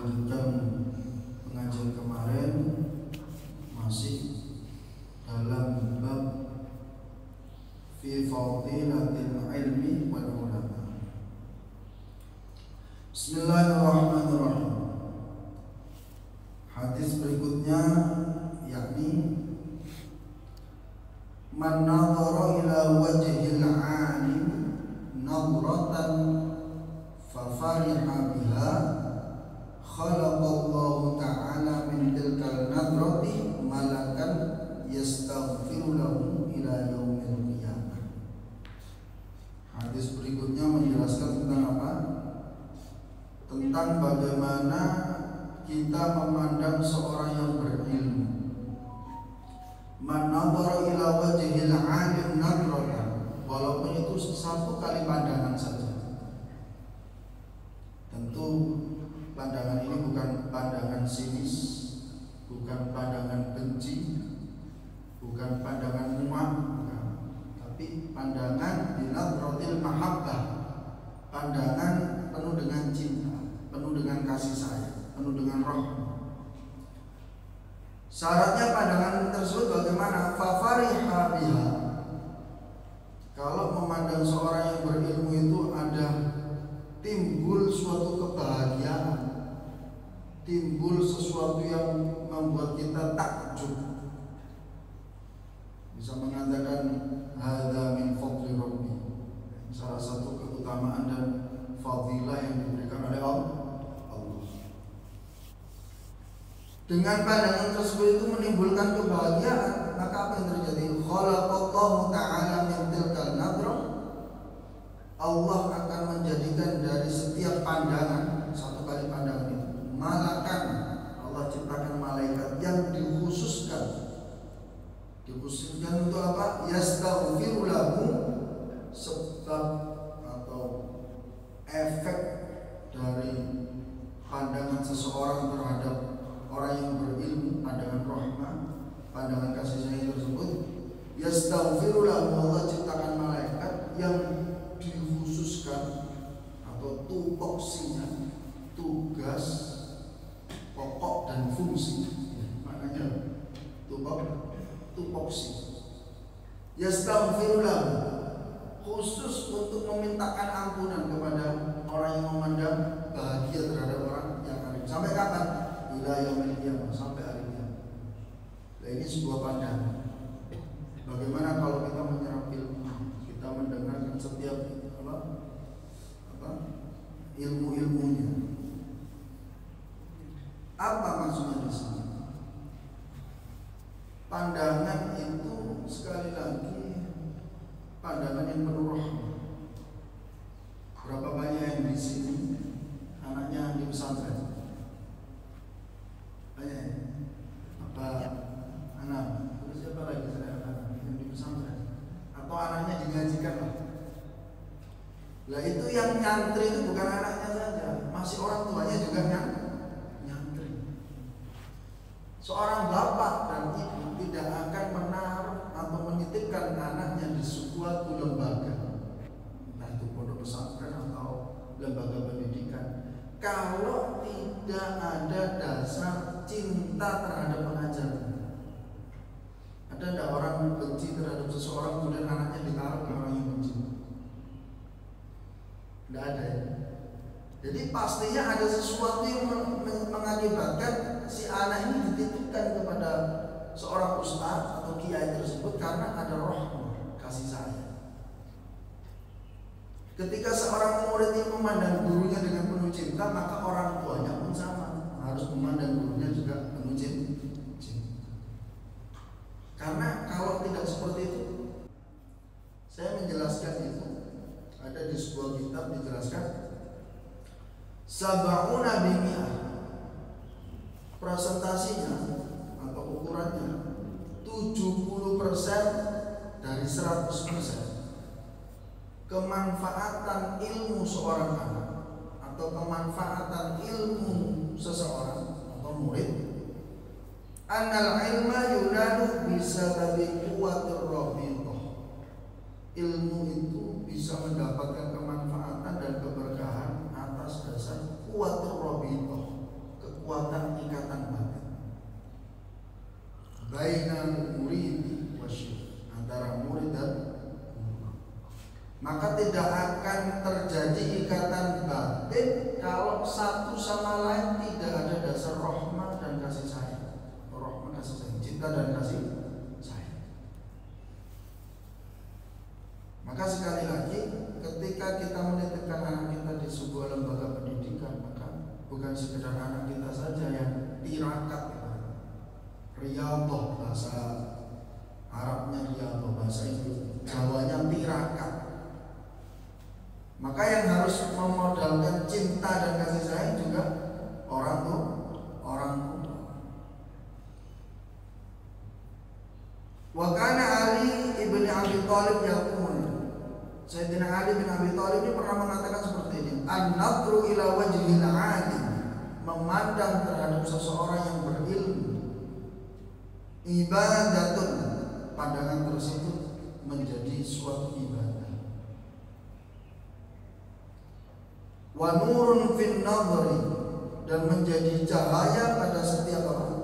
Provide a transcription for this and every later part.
melanjutkan pengajian kemarin masih dalam bab fi fadilatil ilmi wal ulama. Bismillahirrahmanirrahim. Hadis berikutnya yakni man nadhara ila wajhil alim nadratan fa fariha biha khalaqallahu ta'ala min tilkal nadrati malakan yastaghfiru lahu ila yaumil qiyamah. Hadis berikutnya menjelaskan tentang apa? Tentang bagaimana kita memandang seorang yang berilmu. Man nadhara ila wajhil alim nadratan, walaupun itu satu kali pandangan saja. Tentu pandangan ini bukan pandangan sinis, bukan pandangan benci, bukan pandangan muak, tapi pandangan binadratil mahabbah, pandangan penuh dengan cinta, penuh dengan kasih sayang, penuh dengan rahmat. Syaratnya pandangan tersebut bagaimana? Fafariha biha. Kalau memandang seorang yang berilmu itu ada timbul suatu kebahagiaan, timbul sesuatu yang membuat kita takjub, bisa mengatakan hadza min fadli rabbi, salah satu keutamaan dan fadilah yang diberikan oleh Allah. Dengan pandangan tersebut itu menimbulkan kebahagiaan, maka apa yang terjadi? Khalaqallahu ta'ala min tilkal nadrah, Allah akan menjadikan dari setiap pandangan, satu kali pandangan itu, malakan, Allah ciptakan malaikat yang dikhususkan untuk apa? Yastaghfiru lahu, sebab atau efek dari pandangan seseorang terhadap orang yang berilmu, pandangan rahmah, pandangan kasih sayang tersebut, yastaghfiru lahu, Allah ciptakan malaikat yang dikhususkan atau tupoksinya, tugas, pokok dan fungsi, maknanya tupoksi. Yastaghfiru lahu, khusus untuk memintakan ampunan kepada orang yang memandang bahagia terhadap orang yang alim. Sampai kapan? Ila yaumil qiyamah, sampai hari kiamat. Nah, ini sebuah pandangan. Bagaimana kalau kita menyerap ilmu, kita mendengarkan setiap ilmu-ilmunya. Apa maksudnya di sini? Pandangan itu sekali lagi pandangan yang penuh rahmat. Berapa banyak yang di sini anaknya di pesantren? Banyak. Apa anak? Terus siapa lagi anak yang di pesantren? Atau anaknya digajikan lah? Lah itu yang nyantri itu bukan anaknya saja, masih orang tuanya juga nyantri. Seorang bapak dan ibu tidak akan menaruh atau menitipkan anaknya di suatu lembaga, entah itu pondok pesantren atau lembaga pendidikan, kalau tidak ada dasar cinta terhadap pengajaran. Ada tidak orang benci terhadap seseorang kemudian anaknya ditaruh ke orang yang benci? Tidak ada ya. Jadi pastinya ada sesuatu yang mengakibatkan si anak ini dititipkan kepada seorang ustaz atau kiai tersebut karena ada rahmat, kasih sayang. Ketika seorang murid ini memandang gurunya dengan penuh cinta, maka orang tuanya pun sama, harus memandang gurunya juga penuh cinta. Karena kalau tidak seperti itu, saya menjelaskan itu ada di sebuah kitab dijelaskan sab'una bimi'ah, presentasinya atau ukurannya 70% dari 100% kemanfaatan ilmu seorang anak atau kemanfaatan ilmu seseorang atau murid. Annal ilma yunadu bisababi quwwatir rabithah. Ilmu itu bisa mendapatkan kemanfaatan dan keberkahan atas dasar quwwatir rabithah, maka tidak akan terjadi ikatan batin kalau satu sama lain tidak ada dasar rahmah dan kasih sayang. Rahmah, kasih sayang, cinta dan kasih sayang. Maka sekali lagi, ketika kita menitipkan anak kita di sebuah lembaga pendidikan, maka bukan sekedar anak kita saja yang tirakat, riyadhah, bahasa Arabnya riyadhah, bahasa Jawanya tirakat. Maka yang harus memodalkan cinta dan kasih sayang juga orang tua. Wa kana Ali ibn Abi Thalib yaqul, Sayyidina Ali bin Abi Thalib ini pernah mengatakan seperti ini, an-nadru ila wajhil 'alim, memandang terhadap seseorang yang berilmu, ibadatun, pandangan tersebut menjadi suatu ibadah. Wa nurun fin nadhri, dan menjadi cahaya pada setiap orang.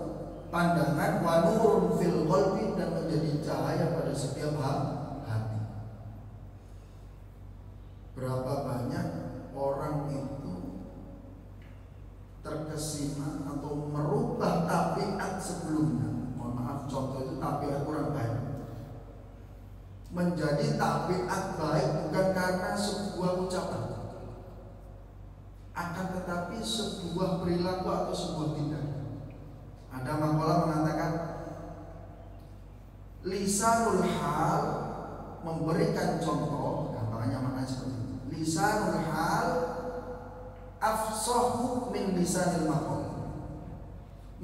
Pandangan wa nurun fil qalbi, dan menjadi cahaya pada setiap hati. Berapa banyak orang itu terkesima atau merubah tabiat sebelumnya. Mohon maaf, contoh itu tabiat kurang baik menjadi tabiat baik bukan karena sebuah ucapan, akan tetapi sebuah perilaku atau sebuah tindakan. Ada makalah mengatakan lisanul hal, memberikan contoh, gampangnya maknanya seperti itu. Lisanul hal afsahu min lisanil maqal,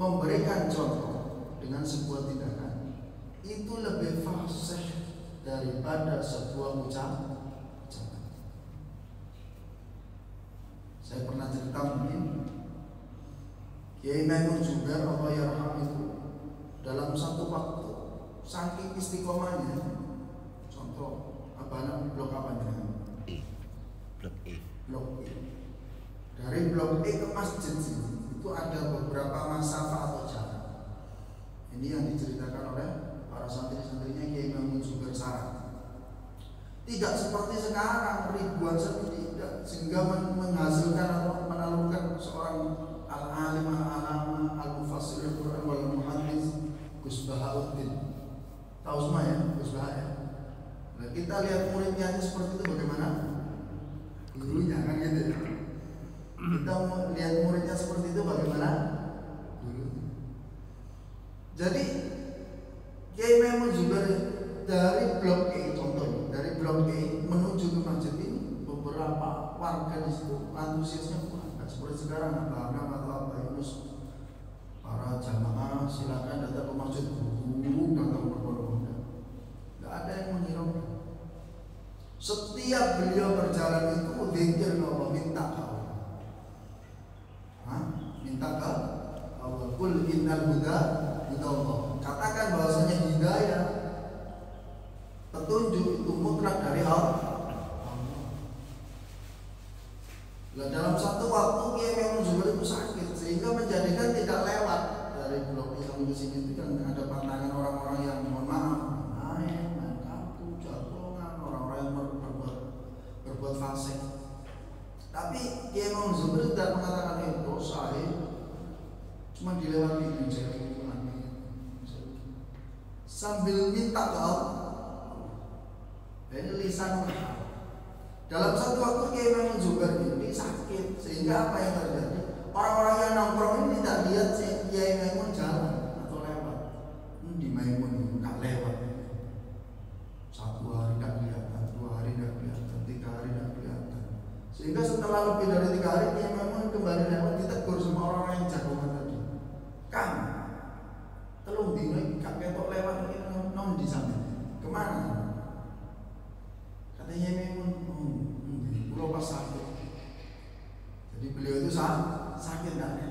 memberikan contoh dengan sebuah tindakan itu lebih fasih daripada sebuah ucapan. Saya pernah cerita mungkin Kiai Maimun Zubair Allah yarham itu dalam satu waktu saking istiqomahnya, contoh apa blok apa namanya? Blok E. Dari blok E ke masjid itu ada beberapa masafah atau jarak. Ini yang diceritakan oleh para santri-santrinya Kiai Maimun Zubair Sarang. Tidak seperti sekarang ribuan tidak, sehingga menghasilkan atau menalurkan seorang al-alim al-alama al-mufassir al-Quran wal muhaddis Gus Bahauddin. Tahu semua ya Gus Bahauddin. Nah, kita lihat muridnya seperti itu bagaimana? Gurunya kan gitu. Kita lihat muridnya seperti itu bagaimana? Gurunya. Jadi Kiai Maimun Zubair dari blok E, contohnya dari blok E menuju ke masjid ini, beberapa warga di situ antusiasnya kuat. Seperti sekarang Abang atau Abah Yunus, para jamaah silakan datang ke masjid, guru datang berbondong-bondong. Tidak ada yang menghiraukan. Setiap beliau berjalan itu zikir Allah, minta Allah. Minta ke Allah. Qul innal huda hudallah. Katakan bahwasanya hidayah, petunjuk itu mutlak dari Allah. Nah, dalam satu waktu Kiai Maimun Zubair itu sakit sehingga menjadikan tidak lewat dari blok sampai ke sini. Itu kan ada pantangan orang-orang yang mohon maaf main kartu, jagongan, orang-orang yang berbuat fasik. Tapi Kiai Maimun Zubair tidak mengatakan itu saya cuma dilewati saja sambil minta ke Allah. Ini lisan hal. Dalam satu waktu Kiai Maimun Zubair ini sakit, sehingga apa yang terjadi? Orang-orang yang nongkrong ini tidak lihat si Kiai Maimun jalan atau lewat. Di Maimun itu nggak lewat. Satu hari tidak kelihatan, 2 hari tidak kelihatan, 3 hari tidak kelihatan. Sehingga setelah lebih dari 3 hari Kiai Maimun kembali lewat, ditegur sama orang-orang yang jagongan tadi. Kang, telung dino gak ketok lewat ini non di sana. Kemana? Katanya Maimun, pulau pas sakit. Jadi beliau itu sakit kan ya.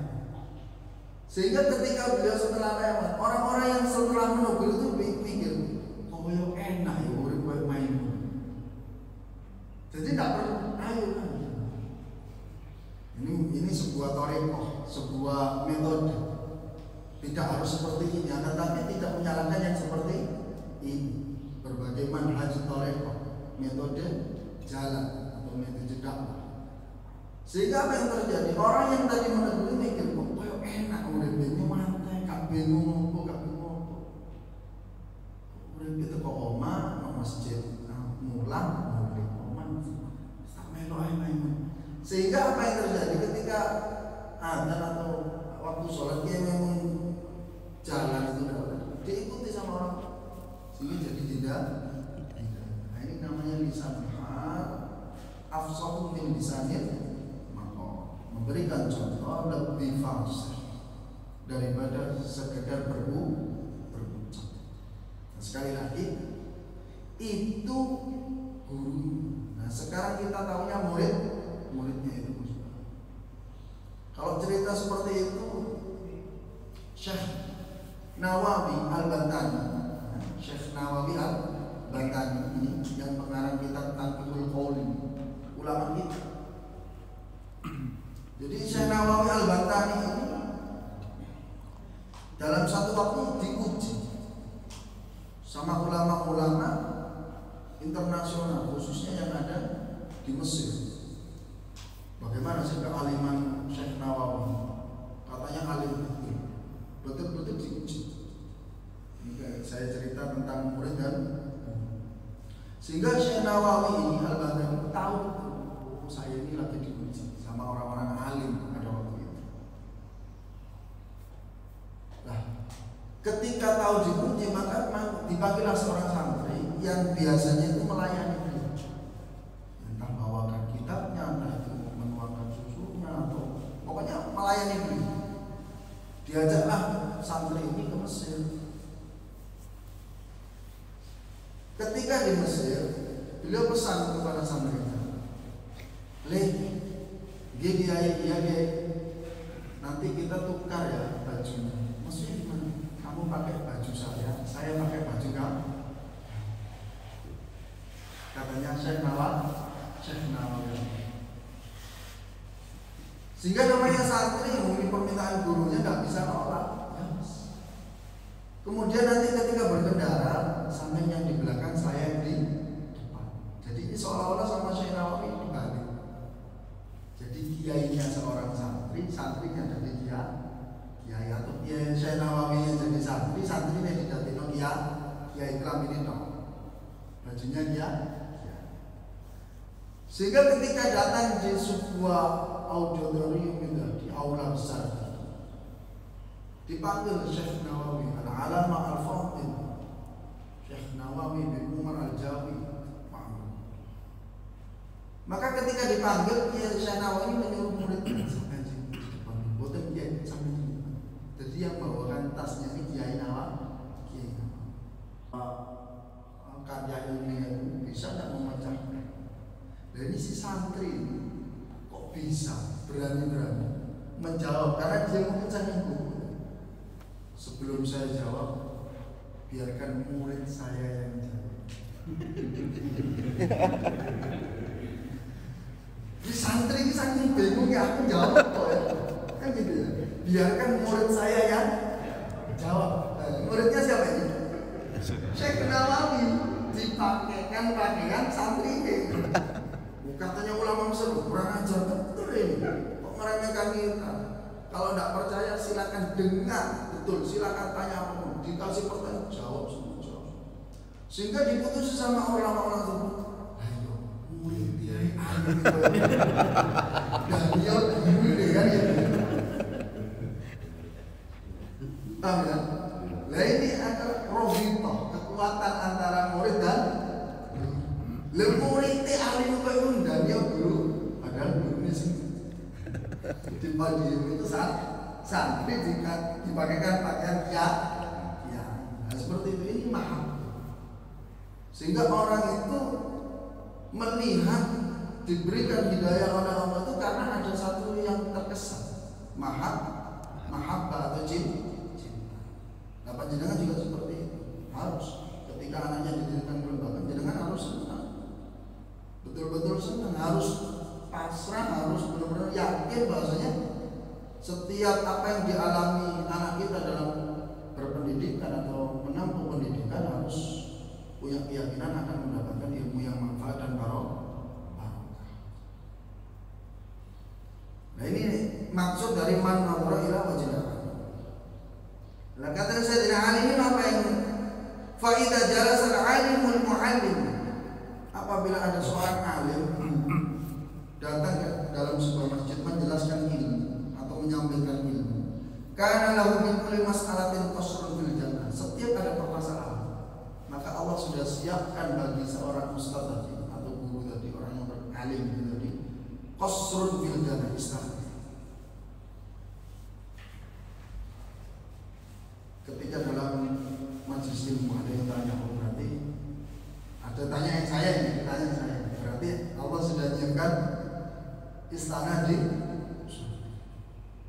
Sehingga ketika beliau setelah lewat, orang-orang yang setelah menegur itu pikir, oh ya enak ya urip koyo Maimun. Jadi tidak perlu ayo kan. Ini sebuah thariqah, sebuah metode. Tidak harus seperti ini, tetapi tidak menyalahkan yang seperti ini. Berbagai manhaj thariqah, metode jalan atau menuju dakwah. Sehingga apa yang terjadi? Orang yang tadi menegur mikir kok koyo enak urip nyantai, gak bingung opo, gak bingung opo. Urip itu kok omah nang masjid, mulang urip omah sak melo ae main. Sehingga apa yang terjadi ketika adzan atau waktu sholat dia memang jalan itu diikuti sama orang, sehingga jadi tidak. Nah, ini namanya lisan hal afsahu min lisanil maqal, memberikan contoh lebih fasih daripada sekedar berucap. Nah, sekali lagi itu guru. Nah, sekarang kita tahunya muridnya itu. Kalau cerita seperti itu, Syekh Nawawi Al-Bantani, Syekh Nawawi Al-Bantani ini yang pengarang kitab Tanqihul Qauli, ulama kita. Jadi Syekh Nawawi Al-Bantani ini dalam satu waktu diuji sama ulama-ulama internasional, khususnya yang ada di Mesir. Bagaimana sih kealiman Syekh Nawawi? Katanya alim betul diuji. Ini saya cerita tentang murid dan sehingga Syekh Nawawi ini Al-Bantani tahu saya ini lagi diuji sama orang-orang alim pada waktu itu. Nah, ketika tahu diuji maka dipanggillah seorang santri yang biasanya itu melayani beliau, entah bawakan kitabnya, entah itu menuangkan susunya atau pokoknya melayani beliau. Diajaklah santri ini ke Mesir. Ketika di Mesir, beliau pesan kepada santrinya, iya, nanti kita tukar ya bajunya. Maksudnya gimana? Kamu pakai baju saya pakai baju kamu. Katanya Syekh Nawawi. Sehingga namanya santri mungkin permintaan gurunya nggak bisa nolak. Yes. Kemudian nanti ketika berkendara, sampai yang di belakang, saya yang di depan. Jadi ini seolah-olah sama Syekh Nawawi dibalik. Jadi kiainya seorang santri, santrinya jadi kiai atau kiai Syekh Nawawi yang jadi santri, santrinya jadi kiai kelamin itu. Bajunya kiai. Sehingga ketika datang di sebuah auditorium di aula besar dipanggil Syekh Nawawi Al-Alama Al-Fatil, Syekh Nawawi bin Umar Al-Jawi. Maka ketika dipanggil, Syekh Nawawi menyuruh muridnya sampai di depan, boten kiai sampai di depan. Jadi yang bawakan tasnya ini Kiai Nawawi. Karya ilmiah bisa tidak memecahkan. Dan ini si santri kok bisa berani-berani menjawab, karena dia mungkin saking gugup. Sebelum saya jawab, biarkan murid saya yang jawab. Di santri ini saking bingung ya, aku jawab kok ya. Kan gitu ya. Biarkan murid saya yang jawab. Muridnya siapa ini? Syekh Nawawi dipakaikan pakaian santri ini. Katanya ulama Mesir kurang ajar betul ini. Kok meremehkan kita? Kalau tidak percaya silakan dengar betul, silakan tanya apapun. Dikasih pertanyaan jawab semua jawab. Sehingga diputus sama ulama-ulama itu. Ayo, murid dia Daniel guru kan ya. Paham ya? Nah ini adalah rohitoh, kekuatan antara murid dan murid alim kok undang ya guru, padahal gurunya sih di padium itu santri jika dipakaikan pakaian ya, nah, seperti itu. Ini mahal, sehingga orang itu melihat diberikan hidayah oleh Allah itu karena ada satu yang terkesan, mahabbah atau cinta. Nah, panjenengan juga seperti itu. Harus ketika anaknya didirikan kelembagaan, panjenengan harus senang, betul-betul senang, harus pasrah, harus benar-benar yakin bahwasanya setiap apa yang dialami anak kita dalam berpendidikan atau menempuh pendidikan harus punya keyakinan akan mendapatkan ilmu yang manfaat dan barokah. maksud dari man nadhara ila wajhil. Lah kata Sayyidina Ali ini apa yang fa idza jalasa al-alimul muallim, apabila ada seorang alim datang ke dalam sebuah masjid menjelaskan ilmu atau menyampaikan ilmu, kana lahu min kulli mas'alatin qasrun fil jannah, setiap ada permasalahan maka Allah sudah siapkan bagi seorang ustaz tadi atau guru tadi, orang yang beralim tadi, qasrun fil jannah, istana. Ketika dalam majelis ilmu ada yang tanya, oh berarti ada tanya saya ini, tanya saya, berarti Allah sudah nyiapkan istana di.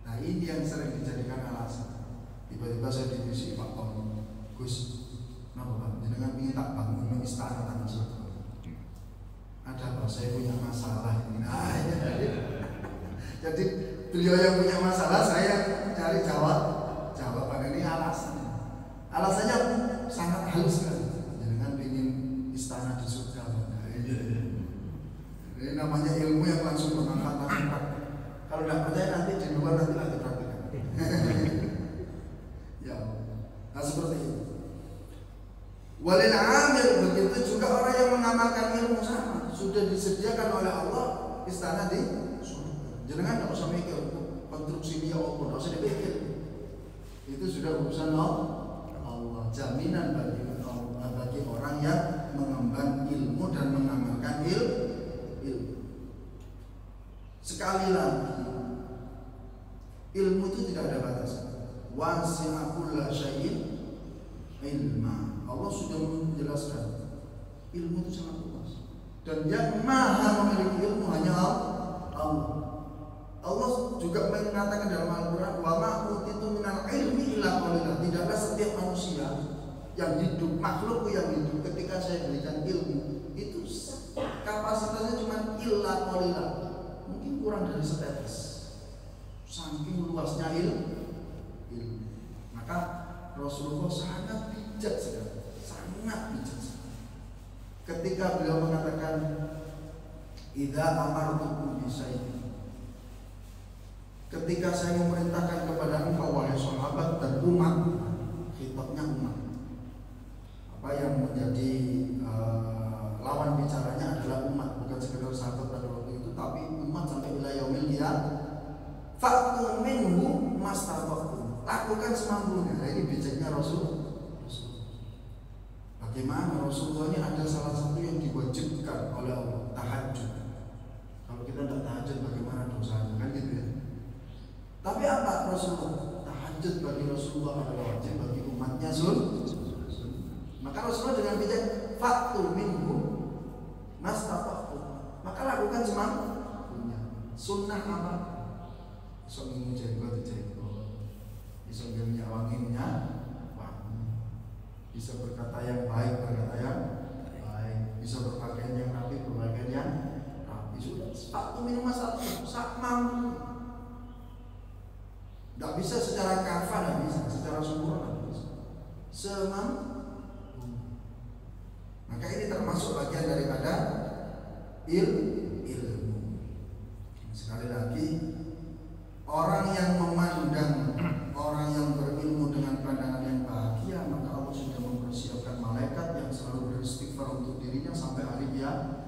Nah ini yang sering dijadikan alasan. Tiba-tiba saya divisi Pak Tom, Gus, kenapa Pak? Jangan ingin tak bangun istana tanah surga. Ada apa? Saya punya masalah ini. Nah, jadi beliau yang punya masalah, saya cari jawaban ini alasan. Alasannya sangat halus sekali. Jangan ingin istana di surga. Ini namanya ilmu yang langsung mengangkat. Kalau tidak percaya nanti di luar nanti lagi praktekkan. Ya, nah seperti itu. Walil amil, begitu juga orang yang mengamalkan ilmu sama, sudah disediakan oleh Allah istana di surga. Jangan tidak usah mikir konstruksi dia apa, tidak usah dipikir. Itu sudah urusan Allah. Jaminan bagi orang yang mengemban ilmu dan mengamalkan ilmu. Sekali lagi, ilmu itu tidak ada batasan. Wasi'a kulla syai'in ilma. Allah sudah menjelaskan ilmu itu sangat luas. Dan yang maha memiliki ilmu hanya Allah. Allah juga mengatakan dalam Al-Quran, wa ma utitu minal ilmi illa qalila. Tidaklah setiap manusia yang hidup, makhluk yang hidup, ketika saya berikan ilmu itu kapasitasnya cuma illa qalila, mungkin kurang dari setetes, saking luasnya ilmu. Maka Rasulullah sangat bijak sekali, sangat bijak sekali. Ketika beliau mengatakan, idza amartukum bi syai'in, ketika saya memerintahkan kepada engkau wahai sahabat dan umat, khitabnya umat. Apa yang menjadi lawan bicaranya adalah umat, bukan sekedar sahabat pada waktu itu, tapi umat sampai ila yaumil qiyamah. Fa'tu minhu mastata'tum, lakukan semampunya. Nah, ini bijaknya Rasul. Bagaimana Rasulullah ini ada salah satu yang diwajibkan oleh Allah, tahajud. Kalau kita tidak tahajud bagaimana dosanya, kan gitu ya. Tapi apa Rasulullah? Tahajud bagi Rasulullah adalah wajib, bagi umatnya Maka Rasulullah dengan bijak, faktu minhu mastata'tum, maka lakukan semampunya. Sunnah apa? Bisa minum jenggot, bisa minyak wangi, bisa berkata yang baik, bisa berpakaian yang rapi, berpakaian yang rapi. Sudah, faktu minum mastata'tum, sak mampu. Tidak bisa secara kafah, tidak bisa secara sempurna, tidak bisa. Semampu. Maka ini termasuk bagian daripada ilmu. Sekali lagi, orang yang memandang orang yang berilmu dengan pandangan yang bahagia, maka Allah sudah mempersiapkan malaikat yang selalu beristighfar untuk dirinya sampai hari kiamat.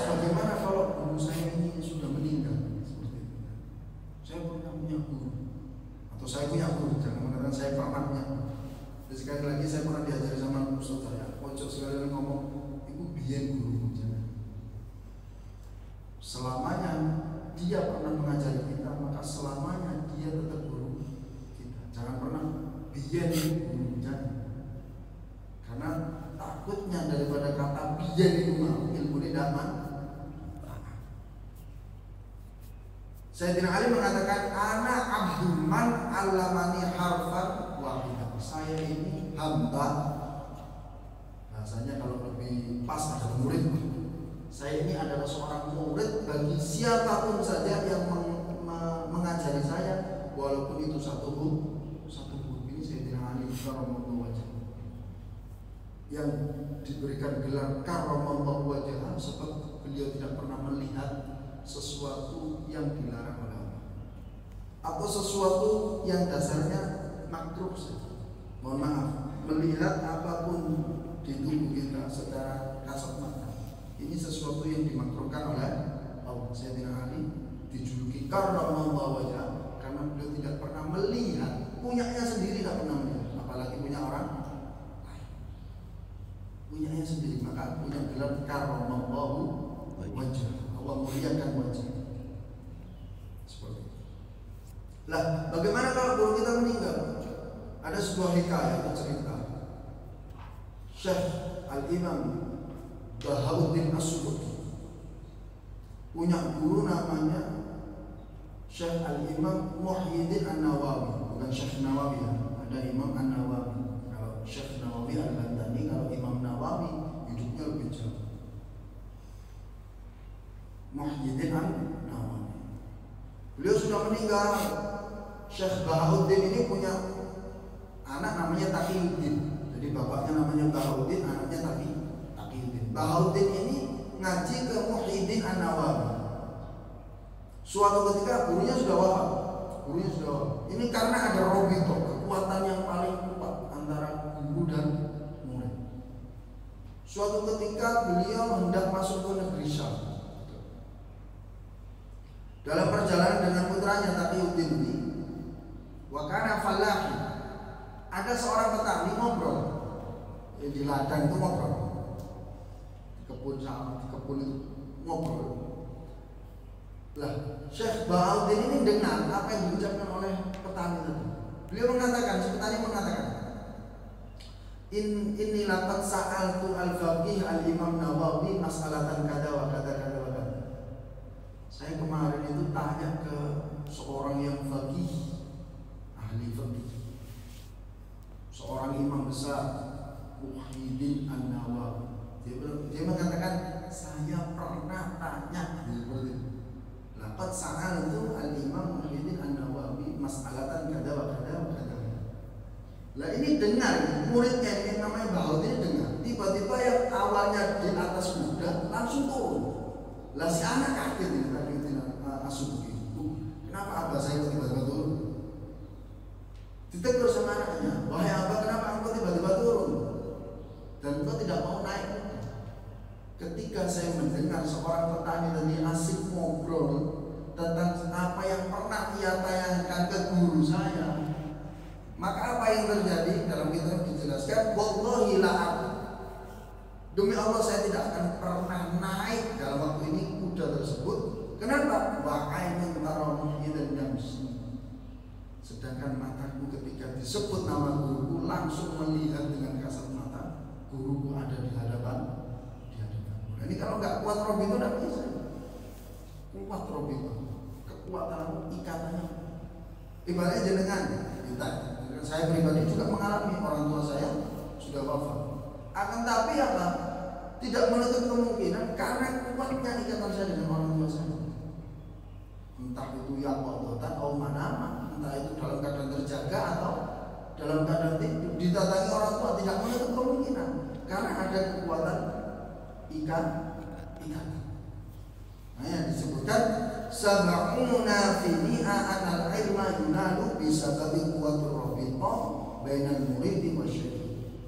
Bagaimana kalau guru saya ini sudah meninggal? Saya pernah punya guru, atau saya punya guru, jangan mengatakan saya pernah punya guru. Dan sekali lagi saya pernah diajari sama ustaz saya, pojok sekali ngomong, ibu biyen guru, jangan. Selamanya dia pernah mengajari kita, maka selamanya dia tetap guru kita. Jangan pernah biyen guru, jangan. Karena takutnya daripada kata biyen ilmu ini daman. Sayyidina Ali mengatakan, ana abduman alamani harfan wahidah. Saya ini hamba. Bahasanya kalau lebih pas adalah murid. Saya ini adalah seorang murid bagi siapapun saja yang mengajari saya, walaupun itu satu guru. Ini Sayyidina Ali karramallahu wajhahu, yang diberikan gelar karramallahu wajhahu sebab beliau tidak pernah melihat sesuatu yang dilarang oleh Allah atau sesuatu yang dasarnya makruh saja. Mohon maaf, melihat apapun di tubuh kita secara kasat mata ini sesuatu yang dimakruhkan oleh Allah. Sayyidina Ali dijuluki karramallahu wajhah karena beliau tidak pernah melihat, punyanya sendiri tidak pernah melihat, apalagi punya orang lain. Punyanya sendiri, maka punya gelar karramallahu wajhah. Allah muliakan wajah. Seperti itu. Lah, bagaimana kalau guru kita meninggal? Ada sebuah hikayat atau cerita. Syekh Al-Imam Bahauddin As-Subki punya guru namanya Syekh Al-Imam Muhyiddin An-Nawawi, bukan Syekh Nawawi ya. Ada Imam An-Nawawi. Kalau Syekh Nawawi Al-Bantani, kalau Imam Nawawi hidupnya lebih jauh. Muhyiddin An-Nawawi. Beliau sudah meninggal. Syekh Bahauddin ini punya anak namanya Taqiyuddin. Jadi bapaknya namanya Bahauddin, anaknya Taqiyuddin. Bahauddin ini ngaji ke Muhyiddin An-Nawawi. Suatu ketika gurunya sudah wafat. Ini karena ada robito, kekuatan yang paling kuat antara guru dan murid. Suatu ketika beliau hendak masuk ke negeri Syam. Dalam perjalanan dengan putranya Taqiyuddin ini, wakana falahi, ada seorang petani ngobrol di ladang itu ngobrol, di kebun itu ngobrol. Lah, Syekh Bahauddin ini dengar apa yang diucapkan oleh petani tadi. Beliau mengatakan, si petani mengatakan, Inni laqad sa'altu al-faqih al-Imam Nawawi mas'alatan kada wa kada kada wa kada. Saya kemarin itu tanya ke seorang yang faqih, ahli faqih, seorang imam besar, Muhyiddin An-Nawawi. Dia mengatakan, saya pernah tanya seperti itu. Laqad sa'altu al-Imam Muhyiddin An-Nawawi mas'alatan kada wa kada wa kada. Lah ini dengar, muridnya ini namanya Bahauddin dengar. Tiba-tiba yang awalnya di atas kuda langsung turun. Lah si anak kaget ini tadi As-Subki. Kenapa abah saya tiba-tiba turun? Ditegur sama anaknya, wahai abah, kenapa engkau tiba-tiba turun? Dan engkau tidak mau naik? Ketika saya mendengar seorang petani tadi asik ngobrol tentang apa yang pernah ia tayangkan ke guru saya, maka apa yang terjadi? Dalam kitab dijelaskan, wallahi la'ab, demi Allah saya tidak akan pernah naik dalam waktu ini kuda tersebut. Kenapa? Wa'ainun taramuhi dan nyamsi. Sedangkan mataku ketika disebut nama guruku langsung melihat dengan kasat mata guruku ada di hadapan. Nah, ini kalau nggak kuat Robi itu tidak bisa. Kuat Robi itu, kekuatan ikatannya. Ibaratnya jenengan kita. Saya pribadi juga mengalami, orang tua saya sudah wafat. Akan tapi apa? Tidak menutup kemungkinan karena kuatnya ikatan saya dengan orang tua saya. Entah itu yang wadotan atau manama, entah itu dalam keadaan terjaga atau dalam keadaan tidur, didatangi orang tua, tidak menutup kemungkinan karena ada kekuatan ikatan. Nah, yang disebutkan sab'una fi mi'an al-ilma yunalu bisababi quwwatir rabita bainal muridi wasyekh.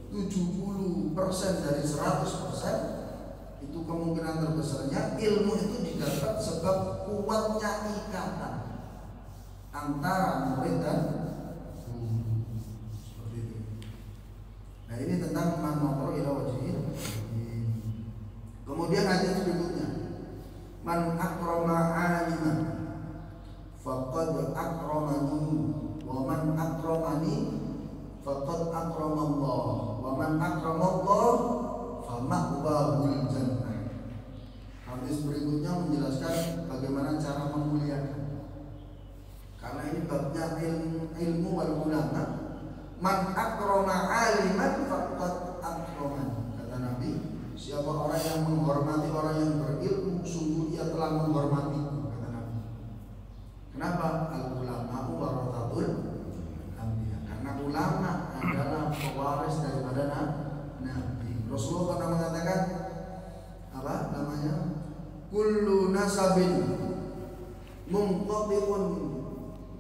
70% dari 100% itu kemungkinan terbesarnya ilmu itu didapat sebab kuatnya ikatan antara murid dan guru. Seperti itu. Nah, ini tentang man nadhara ila wajhi. Kemudian hadis berikutnya, man akrama aliman faqad akramani wa man akramani faqad akramallah wa man akramallah fama'wahul jannah. Hadis berikutnya menjelaskan bagaimana cara memuliakan. Karena ini babnya ilmu wal ulama. Man akrama aliman faqad akramani. Kata Nabi, siapa orang yang menghormati orang yang berilmu, sungguh ia telah menghormatiku, kata Nabi. Kenapa? Al-ulama warathatul anbiya. Karena ulama adalah pewaris daripada Nabi. Rasulullah pernah mengatakan apa namanya? Kullu nasabin munqati'un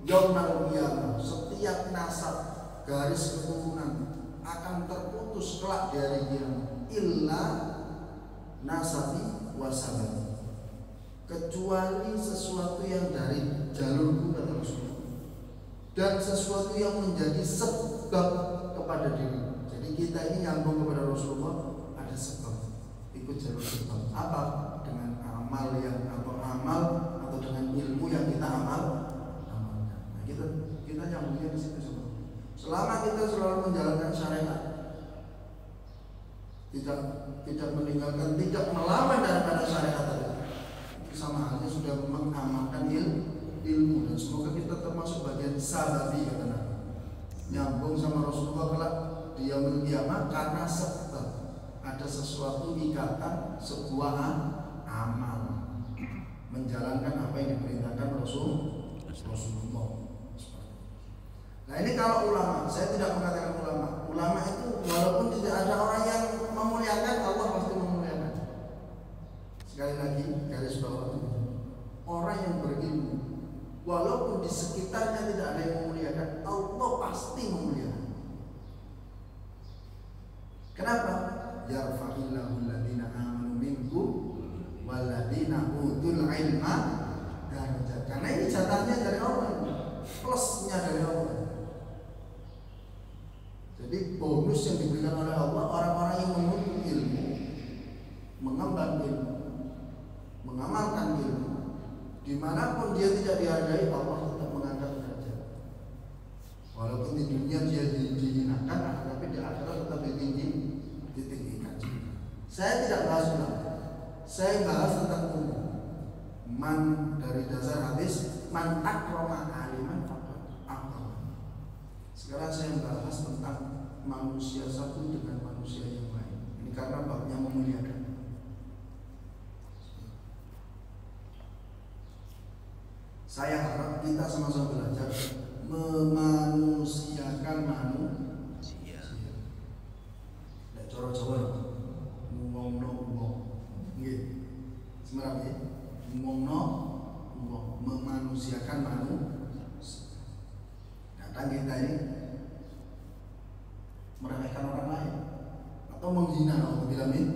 yaumal qiyamah. Setiap nasab garis keturunan akan terputus kelak di hari kiamat. Illa nasabi wasabi, kecuali sesuatu yang dari jalurku kata Rasulullah, dan sesuatu yang menjadi sebab kepada diri. Jadi kita ini nyambung kepada Rasulullah ada sebab, ikut jalur sebab. Apa? Dengan amal yang atau dengan ilmu yang kita amalkan. Nah, kita nyambungnya di situ semua. Selama kita selalu menjalankan syariat, tidak meninggalkan, tidak melawan daripada syariat tadi, itu sama halnya sudah mengamalkan ilmu. Dan semoga kita termasuk bagian sababi, kata Nabi, nyambung sama Rasulullah kelak di yaumul qiyamah karena sebab ada sesuatu ikatan, sebuah amal, menjalankan apa yang diperintahkan Rasulullah. Nah ini kalau ulama, saya tidak mengatakan ulama itu walaupun tidak ada orang yang memuliakan, Allah pasti memuliakan. Sekali lagi garis bawah, orang yang berilmu walaupun di sekitarnya tidak ada yang memuliakan, Allah pasti memuliakan. Kenapa? Yarfa'illahu alladhina amanu minkum walladhina utul ilma darajat. Karena ini jatahnya dari Allah, plusnya dari Allah. Jadi bonus yang diberikan oleh Allah, orang-orang yang menuntut ilmu, mengemban ilmu, mengamalkan ilmu, dimanapun dia tidak dihargai, Allah tetap mengangkat derajat. Walaupun di dunia dia dihinakan, tapi di akhirat tetap ditinggikan. Saya tidak bahas ulama, saya bahas tentang umum. Man dari dasar hadis, man akrama aliman faqad akrama. Sekarang saya bahas tentang manusia satu dengan manusia yang lain. Ini karena babnya memuliakan. Saya harap kita sama-sama belajar memanusiakan manusia. Tidak coro-coro, ngomong-ngomong, nggih. Semerap ya, ngomong-ngomong, memanusiakan manusia. Kadang kita ini meremehkan orang lain atau menghina Allah bilamin.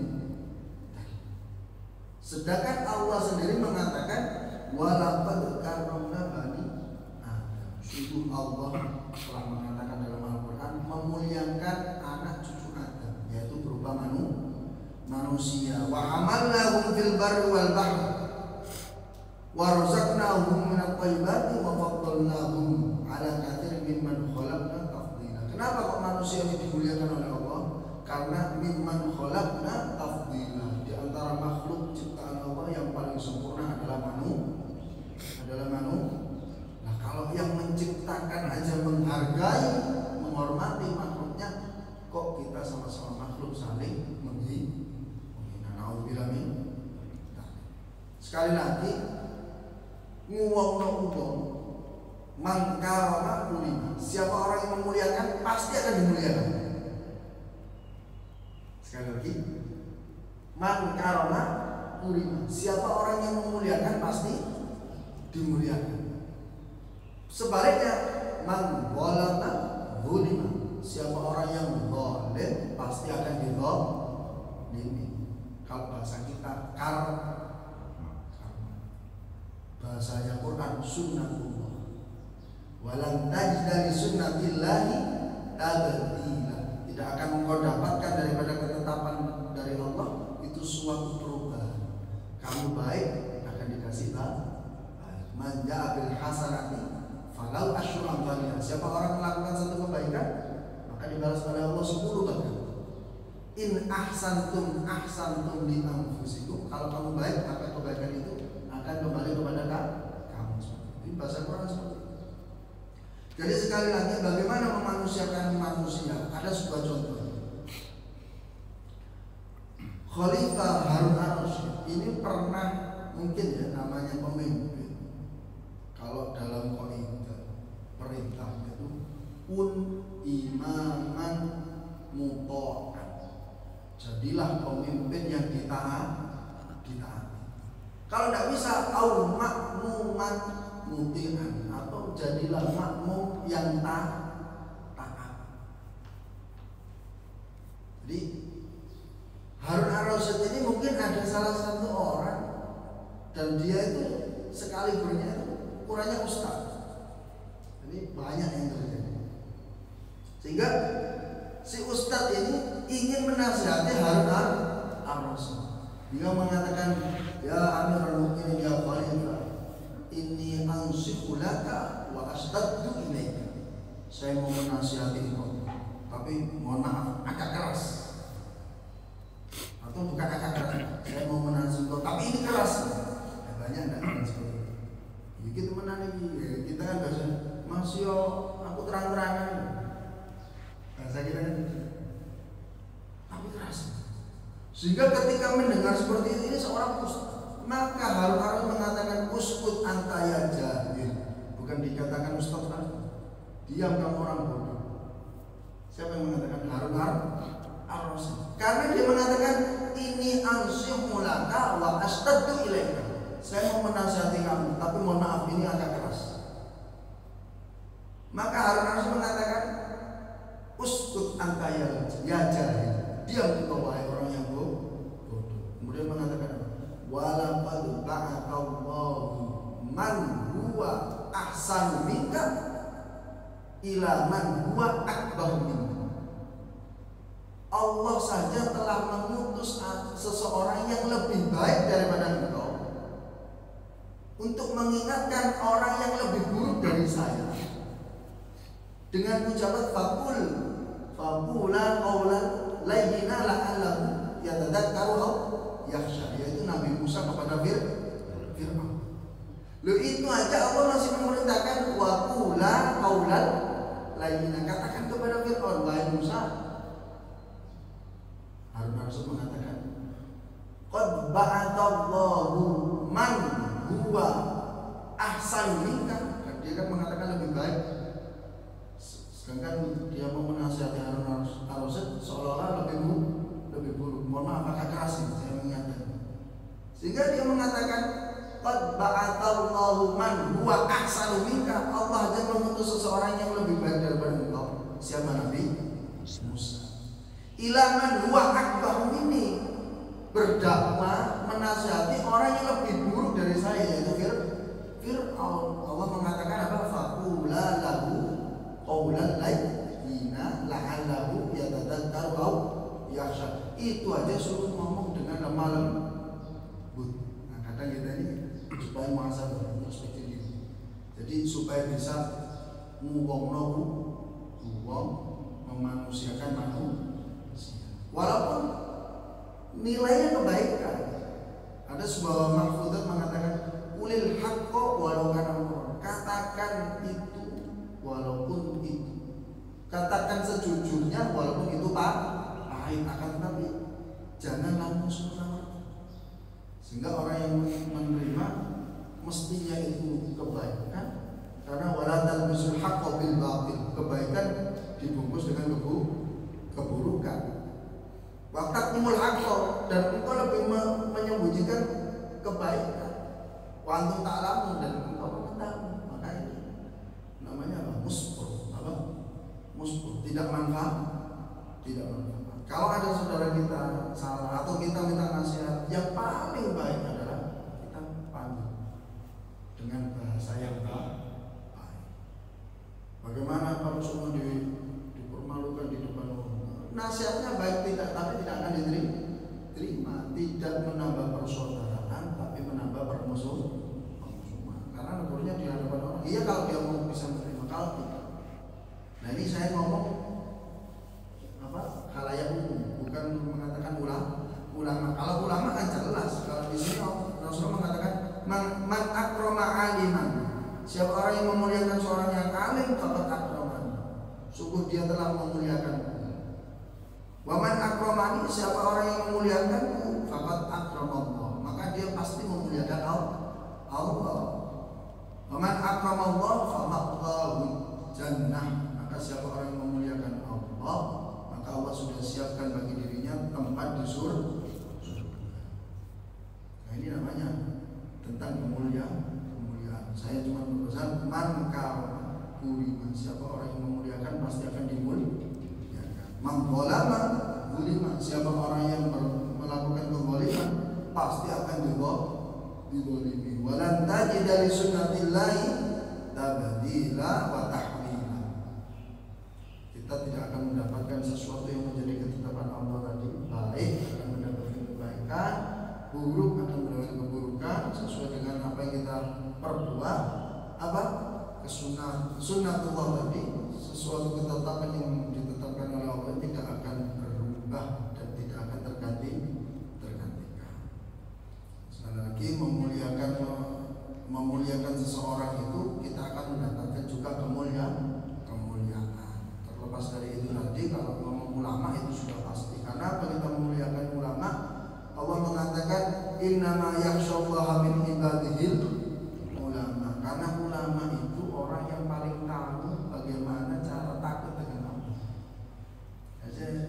Sedangkan Allah sendiri mengatakan walaqad karramna bani Adam. Sungguh Allah telah mengatakan dalam Al-Quran memuliakan anak cucu Adam, yaitu berupa manusia. Wa hamalnahum fil barri wal bahri wa razaqnahum minat thayyibati wa faddalnahum ala katsirin mimman khalaqna tafdila. Kenapa kok manusia ini dimuliakan oleh Allah? Karena mimman khalaqna tafdila, di antara makhluk ciptaan Allah yang paling sempurna adalah Nah kalau yang menciptakan aja menghargai, menghormati makhluknya, kok kita sama-sama makhluk saling menghina. Nauzubillah min. Sekali lagi, nguwong mangkarama ulima. Siapa orang yang memuliakan pasti akan dimuliakan. Sekali lagi, mangkarama ulima. Siapa orang yang memuliakan pasti dimuliakan. Sebaliknya, man zalama zulima. Siapa orang yang zalim pasti akan dizalimi. Kalau bahasa kita karma. Bahasanya Quran sunnatullah. Walan tajida li sunnatillahi tabdila. Tidak akan engkau dapatkan daripada ketetapan dari Allah itu suatu perubahan. Kamu baik akan dikasih baik. Man ja'a bil hasanati falau asyru amsalha. Siapa orang melakukan satu kebaikan maka dibalas oleh Allah 10 bahkan. In ahsantum ahsantum li anfusikum. Kalau kamu baik maka kebaikan itu akan kembali kepada kamu. Ini bahasa Quran seperti itu. Jadi sekali lagi, bagaimana memanusiakan manusia? Ada sebuah contoh. Khalifah Harun ar-Rasyid ini pernah, mungkin ya namanya pemimpin. Kalau dalam perintah itu kun imaman muto'an. Jadilah pemimpin yang ditaati. Kalau tidak bisa au makmuman muti'an, atau jadilah makmum yang taat. Jadi Harun ar-Rasyid ini mungkin ada salah satu orang dan dia itu sekalibernya itu ukurannya ustaz. Jadi banyak yang terjadi. Sehingga si ustaz ini ingin menasihati Harun ar-Rasyid. Dia mengatakan, ya Amirul Mukminin ya Khalifah, inni ansihu laka wa astaddu ilaika. Saya mau menasihati engkau, tapi mohon maaf agak keras. Atau bukan agak keras, saya mau menasihati engkau, tapi ini keras. Banyak enggak seperti itu. Ya, kita menangi, ya, kita kan bahasa Mas yo, aku terang-terangan. Bahasa kita kan tapi keras. Sehingga ketika mendengar seperti ini seorang ustaz, maka Harun mengatakan uskut anta ya jahil. Bukan dikatakan ustaz kan? Diam kamu orang bodoh. Siapa yang mengatakan? Harun ar-Rasyid. Karena dia mengatakan ini ansihu laka wa astaddu ilaika. Saya mau menasihati kamu, tapi mohon maaf ini agak keras. Maka Harun ar-Rasyid mengatakan uskut anta ya jahil. Diam engkau wahai orang yang bodoh. Kemudian mengatakan walaqad ba'athallahu man huwa ahsanu minka ila man huwa akbar minka. Allah saja telah mengutus seseorang yang lebih baik daripada engkau untuk mengingatkan orang yang lebih buruk dari saya dengan ucapan faqula qawlan layyina la'allahu yatadakkaru aw yakhsha, yaitu Nabi Musa kepada Fir'aun. Loh itu aja Allah masih memerintahkan waqula qawlan layyina, katakan kepada Fir'aun, wahai Musa. Harun ar-Rasyid mengatakan qad ba'athallahu man huwa ahsanu minka. Dia kan mengatakan lebih baik. Sedangkan dia mau menasihati Harun ar-Rasyid seolah-olah lebih buruk. Mohon maaf agak keras ini saya mengingatkan. Sehingga dia mengatakan qad ba'athallahu man huwa ahsanu minka. Allah aja mengutus seseorang yang lebih baik daripada engkau. Siapa? Nabi Musa. Ila man huwa akbar minni, berdakwah menasihati orang yang lebih buruk dari saya, yaitu Fir'aun. Allah mengatakan apa? Faqula lahu qawlan layyina la'allahu yatadakkaru aw yakhsha. Itu aja suruh ngomong dengan lemah lembut. Nah, kadang kita ini supaya muhasabah introspeksi diri. Jadi supaya bisa ngubongno wong, memanusiakan manusia. Walaupun nilainya kebaikan. Ada sebuah mahfudzat mengatakan ulil haqqo walau kana murran. Katakan itu walaupun itu, katakan sejujurnya walaupun itu pahit, akan tetapi jangan langsung semena-mena. Sehingga orang yang menerima mestinya itu kebaikan, karena wala talbisul haqqo bil batil, kebaikan dibungkus dengan keburukan. Waqtaqimul haqqo, dan engkau lebih menyembunyikan kebaikan. Wa antum ta'lamun, dan engkau mengetahui. Maka ini namanya apa? Musbur. Apa? Musbur, tidak manfaat. Kalau ada saudara kita salah atau kita minta nasihat, yang paling baik adalah kita panggil dengan bahasa yang baik. Bagaimana kalau semua dipermalukan di depan umum? Nasihatnya baik tidak, tapi tidak akan diterima. Tidak menambah persaudaraan, tapi menambah permusuhan. Karena negurnya di hadapan orang. Iya kalau dia mau bisa menerima, kalau tidak. Nah ini saya ngomong apa? Khalayak umum, bukan mengatakan ulama. Kalau ulama kan jelas. Kalau di sini Rasulullah mengatakan man akrama aliman. Siapa orang yang memuliakan seorang yang alim, faqad akraman. Sungguh dia telah memuliakan. Wa man akramani, siapa orang yang memuliakanku, faqad akramallah, maka dia pasti memuliakan Allah. Wa man akramallah faqad jannah, maka siapa orang yang memuliakan Allah, maka Allah sudah siapkan bagi dirinya tempat di surga. Nah ini namanya tentang kemuliaan. Saya cuma Burima. Siapa orang yang memuliakan pasti akan dimuliakan. Mambolama burima. Siapa orang yang melakukan kezaliman pasti akan dizalimi. Walan tajida li sunnatillahi tabdila wa tahwila. Kita tidak akan mendapatkan sesuatu yang menjadi ketetapan Allah tadi. Baik akan mendapatkan kebaikan, buruk akan mendapatkan keburukan sesuai dengan apa yang kita perbuat. Apa? Sunnatullah tadi, sesuatu ketetapan yang ditetapkan oleh Allah tidak akan berubah dan tidak akan tergantikan. Sekali lagi, memuliakan seseorang itu kita akan mendapatkan juga kemuliaan. Terlepas dari itu nanti kalau ngomong ulama itu sudah pasti. Karena kalau kita memuliakan ulama, Allah mengatakan innama yakhsyallaha min ibadihil ulama. Karena ulama itu orang yang paling tahu bagaimana cara takut dengan Allah.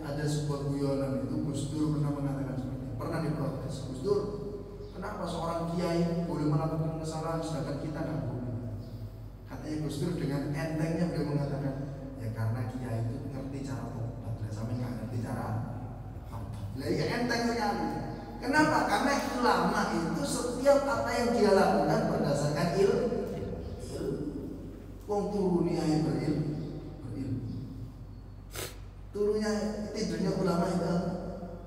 Ada sebuah guyonan itu Gus Dur pernah mengatakan seperti itu. Pernah diprotes, Gus Dur, kenapa seorang kiai boleh melakukan kesalahan sedangkan kita tidak boleh? Katanya Gus Dur dengan entengnya beliau mengatakan, ya karena kiai itu ngerti cara tobat, sampai nggak ngerti cara tobat. Lah ya enteng sekali. Kenapa? Karena ulama itu setiap apa yang dia lakukan berdasarkan ilmu. Wong turunnya berilmu. Turunnya tidurnya ulama itu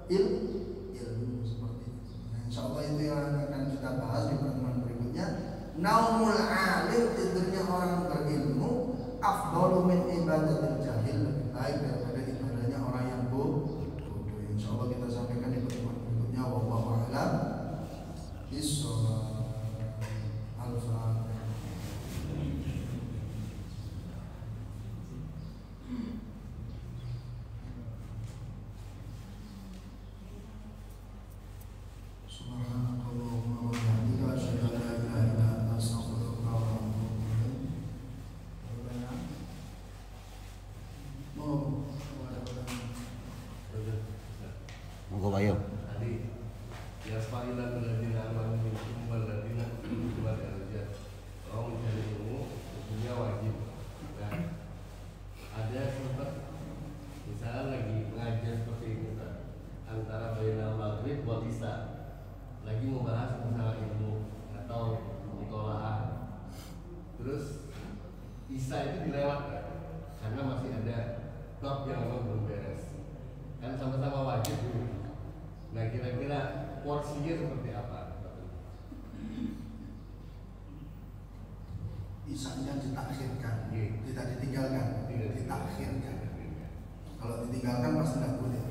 ilmu seperti itu. Nah, insya Allah itu yang akan kita bahas di pertemuan berikutnya. Naumul alim, tidurnya orang berilmu, afdalu min ibadatil jahil, lebih baik daripada ibadahnya orang yang bodoh. Insya Allah kita sampaikan di pertemuan berikutnya. Wallahu a'lam bishawab. Al-Fatihah. Isanya ditakhirkan, tidak ditinggalkan, ditakhirkan. Kalau ditinggalkan pasti tidak boleh.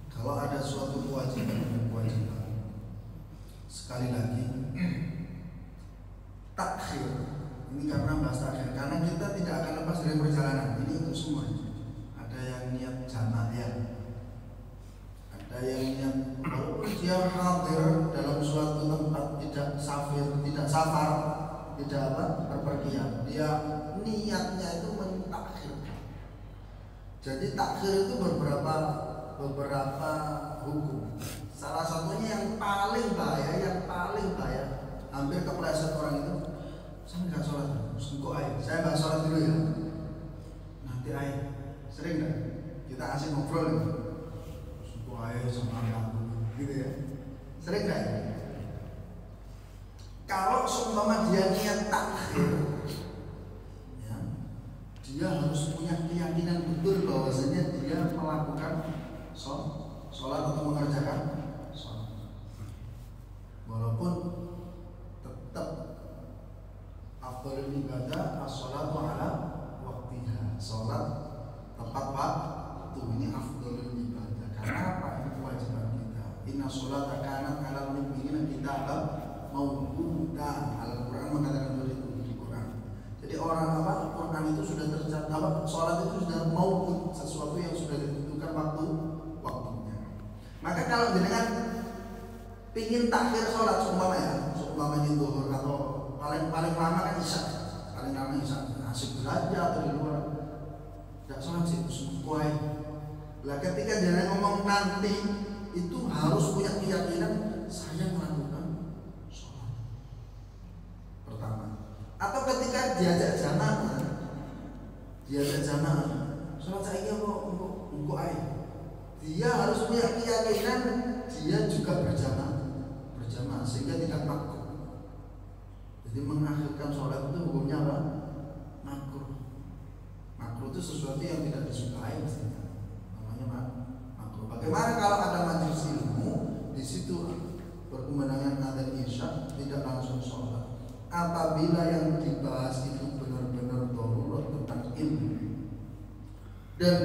Kalau ada suatu kewajiban, sekali lagi takhir ini karena bahasa akhir, karena kita tidak akan lepas dari perjalanan ini untuk semua. Ada yang niat jamaah, ada yang niat walaupun dia hadir dalam suatu tempat, tidak safar, tidak berpergian, dia niatnya itu mentakhirkan. Jadi takhir itu beberapa hukum. Salah satunya yang paling bahaya, hampir kepleset orang itu. Saya nggak sholat, saya nggak sholat dulu ya. Nanti sering nggak kita asik ngobrol ya. Sama anak gitu ya. Sering nggak? Kalau seumpama dia niat takhir, ya, dia harus punya keyakinan betul bahwasanya dia melakukan sholat atau mengerjakan sholat. Walaupun tetap afdhalul ibadah as-sholatu ala waqtiha. Sholat tepat waktu ini afdhalul ibadah. Karena apa? Ini kewajiban kita. Inna sholata kanat 'alal mu'minina kitaban mawquta. Al-Quran mengatakan begitu di Quran. Jadi orang Quran itu sudah tercatat, sholat itu sudah mawqut, sesuatu yang sudah ditentukan waktunya. Maka kalau jenengan pingin takhir sholat seumpamanya zuhur atau paling lama kan isya, asik belajar atau di luar, tidak sholat sih kuai. Lah ketika jenengan ngomong nanti itu harus punya keyakinan saya melakukan sholat pertama. Atau ketika diajak jamaah, sholat saya kok air. Dia harus punya keyakinan dia juga berjamaah sehingga tidak makruh. Jadi mengakhirkan sholat itu hukumnya apa? Makruh. Makruh itu sesuatu yang tidak disukai mestinya. Namanya makruh. Bagaimana kalau ada majelis ilmu di situ berkumandangkan adzan isya tidak langsung sholat? Apabila yang dibahas itu benar-benar darurat tentang ilmu, dan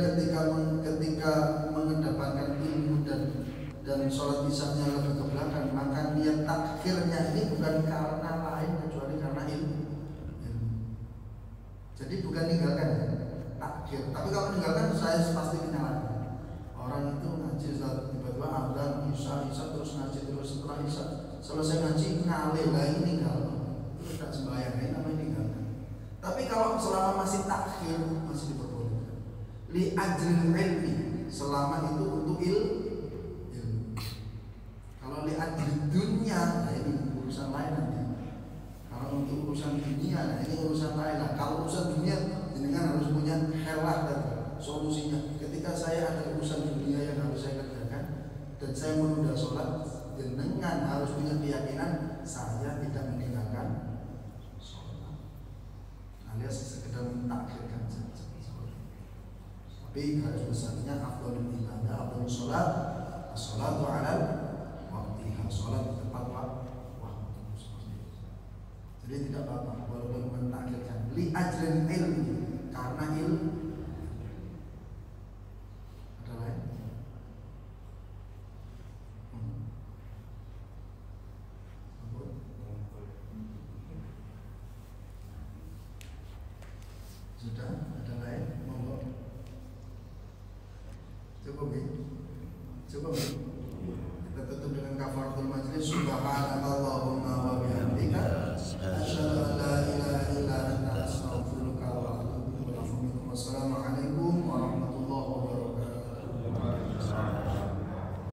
ketika mengedepankan ilmu dan sholat isya-nya lebih ke belakang, maka niat takhirnya ini bukan karena lain kecuali karena ilmu. Jadi bukan ninggalkan takhir, tapi kalau meninggalkan saya pasti kenyalan. Orang itu ngaji tiba-tiba adzan isya terus ngaji terus, setelah isya selesai ngaji ngalih lagi ninggal. Tidak sembahyang, ini namanya ninggalkan. Tapi kalau selama masih takhir masih diperbolehkan. Li ajril ilmi, selama itu untuk ilmu. Kalau li ajril dunya, nah ini urusan lain nanti. Kalau untuk urusan dunia, nah ini urusan lain lah. Kalau urusan dunia, ini kan harus punya helah dan solusinya. Ketika saya ada urusan dunia yang harus saya kerjakan dan saya menunda sholat, dengan harus punya keyakinan saya tidak meninggalkan alias sekedar mentakhirkan saja. Tapi harus besarnya afdhalul ibadah, afdhalus sholat, as-sholatu ala waktiha, sholat tepat waktu. Jadi tidak apa-apa walaupun mentakhirkan li ajrin ilmi, karena ilmu. Ada lain? Sudah, ada lain? Monggo. Cukup ya? Kita tutup dengan kafaratul majlis. Subhanallah